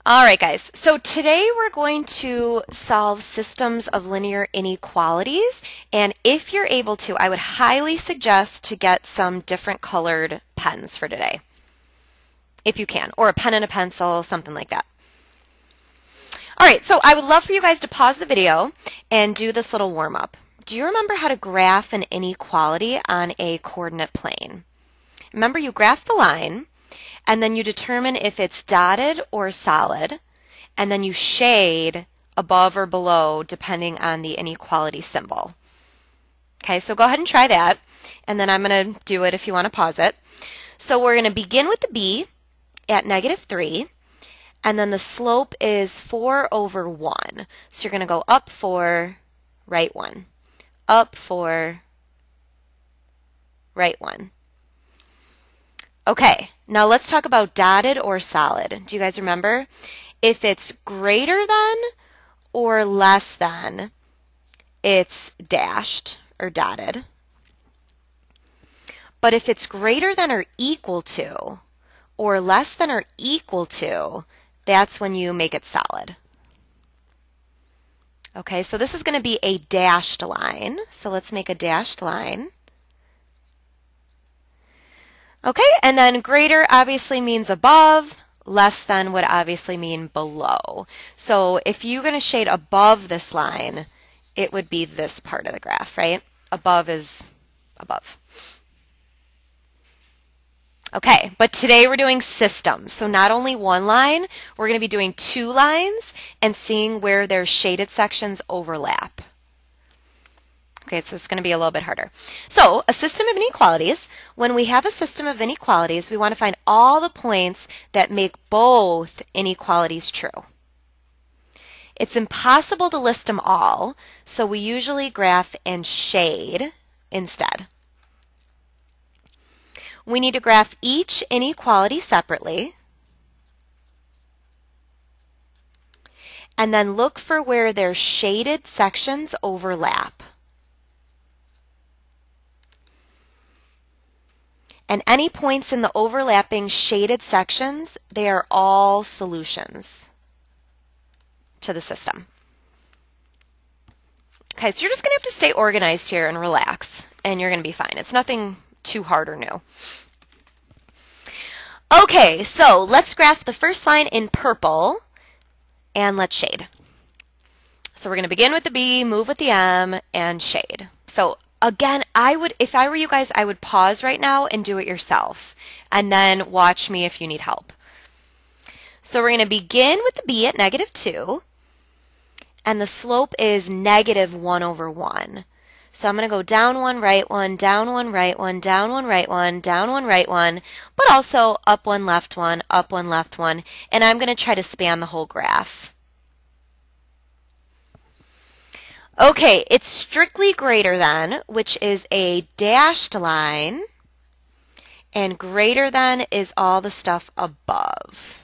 All right, guys. So today we're going to solve systems of linear inequalities. And if you're able to, I would highly suggest to get some different colored pens for today, if you can, or a pen and a pencil, something like that. All right, so I would love for you guys to pause the video and do this little warm-up. Do you remember how to graph an inequality on a coordinate plane? Remember, you graph the line, and then you determine if it's dotted or solid, and then you shade above or below depending on the inequality symbol. Okay, so go ahead and try that, and then I'm going to do it if you want to pause it. So we're going to begin with the b at -3, and then the slope is 4/1. So you're going to go up 4, right 1, up 4, right 1. Okay, now let's talk about dotted or solid. Do you guys remember? If it's greater than or less than, it's dashed or dotted. But if it's greater than or equal to or less than or equal to, that's when you make it solid. Okay, so this is going to be a dashed line. So let's make a dashed line. Okay, and then greater obviously means above, less than would obviously mean below. So if you're going to shade above this line, it would be this part of the graph, right? Above is above. Okay, but today we're doing systems. So not only one line, we're going to be doing 2 lines and seeing where their shaded sections overlap. Okay, so it's going to be a little bit harder. So a system of inequalities, when we have a system of inequalities, we want to find all the points that make both inequalities true. It's impossible to list them all, so we usually graph and shade instead. We need to graph each inequality separately, and then look for where their shaded sections overlap. And any points in the overlapping shaded sections, they are all solutions to the system. Okay, so you're just going to have to stay organized here and relax, and you're going to be fine. It's nothing too hard or new. Okay, so let's graph the first line in purple, and let's shade. So we're going to begin with the B, move with the M, and shade. So again, if I were you guys, I would pause right now and do it yourself, and then watch me if you need help. So we're going to begin with the B at -2, and the slope is -1/1. So I'm going to go down 1, right 1, down 1, right 1, down 1, right 1, down 1, right 1, but also up 1, left 1, up 1, left 1, and I'm going to try to span the whole graph. Okay, it's strictly greater than, which is a dashed line, and greater than is all the stuff above.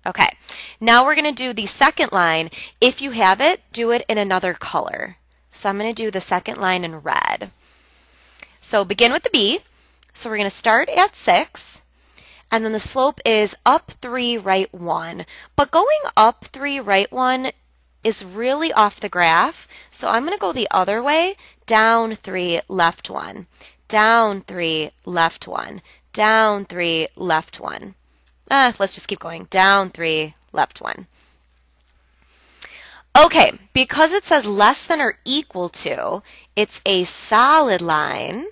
Okay, now we're going to do the second line. If you have it, do it in another color. So I'm going to do the second line in red. So begin with the B. So we're going to start at 6. And then the slope is up 3, right 1. But going up 3, right 1 is really off the graph. So I'm going to go the other way, down 3, left 1, down 3, left 1, down 3, left 1. Let's just keep going, down 3, left 1. Okay, because it says less than or equal to, it's a solid line.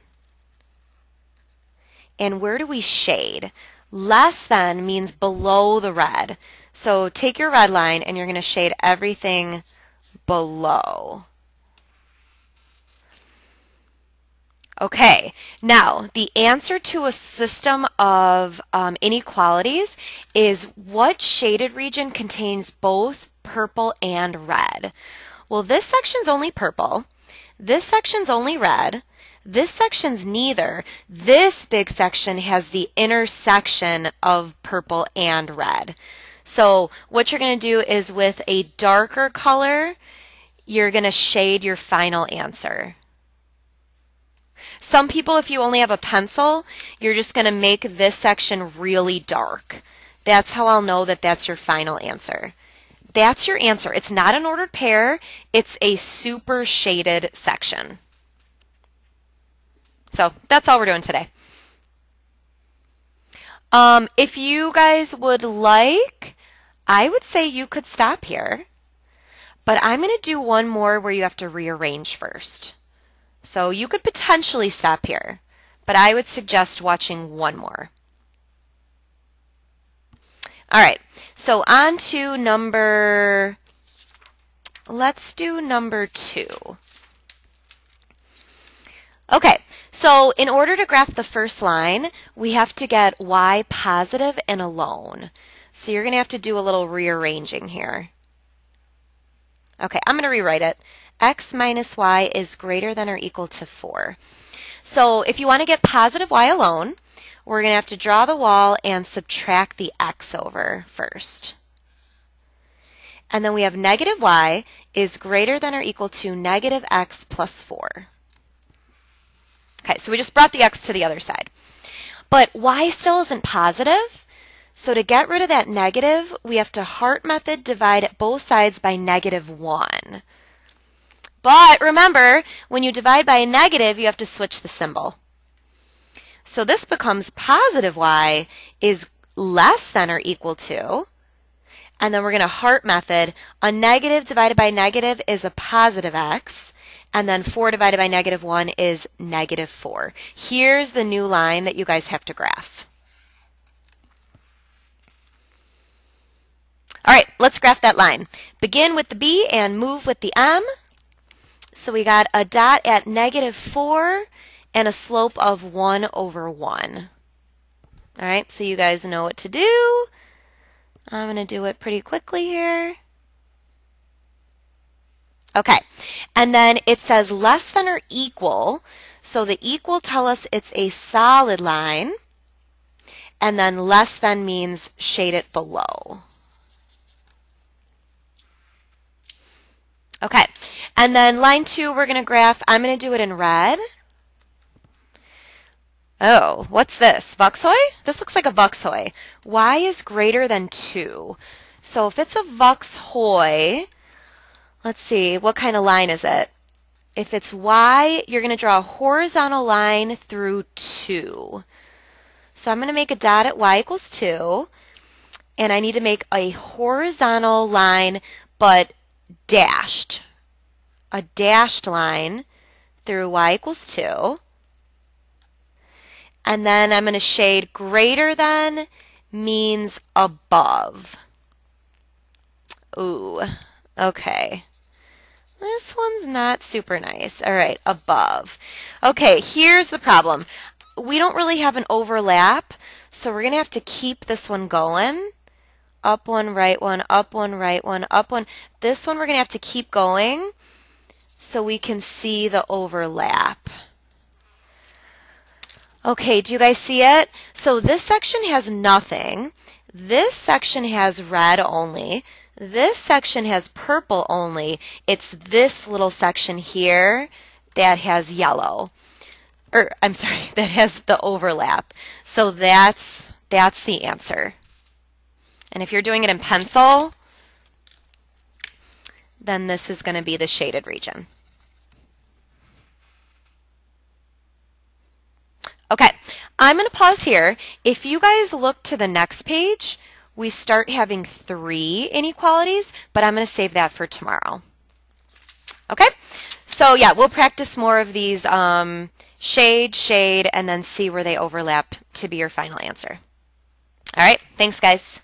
And where do we shade? Less than means below the red. So take your red line and you're going to shade everything below. Okay, now the answer to a system of inequalities is what shaded region contains both purple and red. Well, this section's only purple, this section's only red, this section's neither. This big section has the intersection of purple and red. So what you're going to do is with a darker color, you're going to shade your final answer. Some people, if you only have a pencil, you're just going to make this section really dark. that's how I'll know that that's your final answer. That's your answer. It's not an ordered pair. It's a super shaded section. So that's all we're doing today. If you guys would like, I would say you could stop here, but I'm going to do one more where you have to rearrange first. So you could potentially stop here, but I would suggest watching one more. All right, so on to let's do number 2. Okay, so in order to graph the first line, we have to get y positive and alone. So you're going to have to do a little rearranging here. Okay, I'm going to rewrite it. X minus y is greater than or equal to 4. So if you want to get positive y alone, we're going to have to draw the wall and subtract the x over first. And then we have negative y is greater than or equal to negative x plus 4. Okay, so we just brought the x to the other side. But y still isn't positive, so to get rid of that negative, we have to Hart method divide both sides by -1. But remember, when you divide by a negative, you have to switch the symbol. So this becomes positive y is less than or equal to, and then we're going to Hart method, a negative divided by negative is a positive x, and then 4 divided by -1 is -4. Here's the new line that you guys have to graph. All right, let's graph that line. Begin with the B and move with the M. So we got a dot at -4 and a slope of 1/1. All right, so you guys know what to do. I'm going to do it pretty quickly here. Okay, and then it says less than or equal. So the equal tell us it's a solid line, and then less than means shade it below. Okay, and then line 2 we're going to graph. I'm going to do it in red. Oh, what's this? Vuxhoy? This looks like a Vuxhoy. Y is greater than 2. So if it's a Vuxhoy, let's see, what kind of line is it? If it's Y, you're going to draw a horizontal line through 2. So I'm going to make a dot at Y equals 2, and I need to make a horizontal line, but dashed. A dashed line through Y equals 2. And then I'm going to shade greater than means above. Ooh, okay. This one's not super nice. All right, above. Okay, here's the problem. We don't really have an overlap, so we're going to have to keep this one going. Up one, right one, up one, right one, up one. This one we're going to have to keep going so we can see the overlap. Okay, do you guys see it? So this section has nothing. This section has red only. This section has purple only. It's this little section here that has yellow. Or, I'm sorry, that has the overlap. So that's the answer. And if you're doing it in pencil, then this is going to be the shaded region. Okay, I'm going to pause here. If you guys look to the next page, we start having 3 inequalities, but I'm going to save that for tomorrow. Okay, so yeah, we'll practice more of these shade, and then see where they overlap to be your final answer. All right, thanks guys.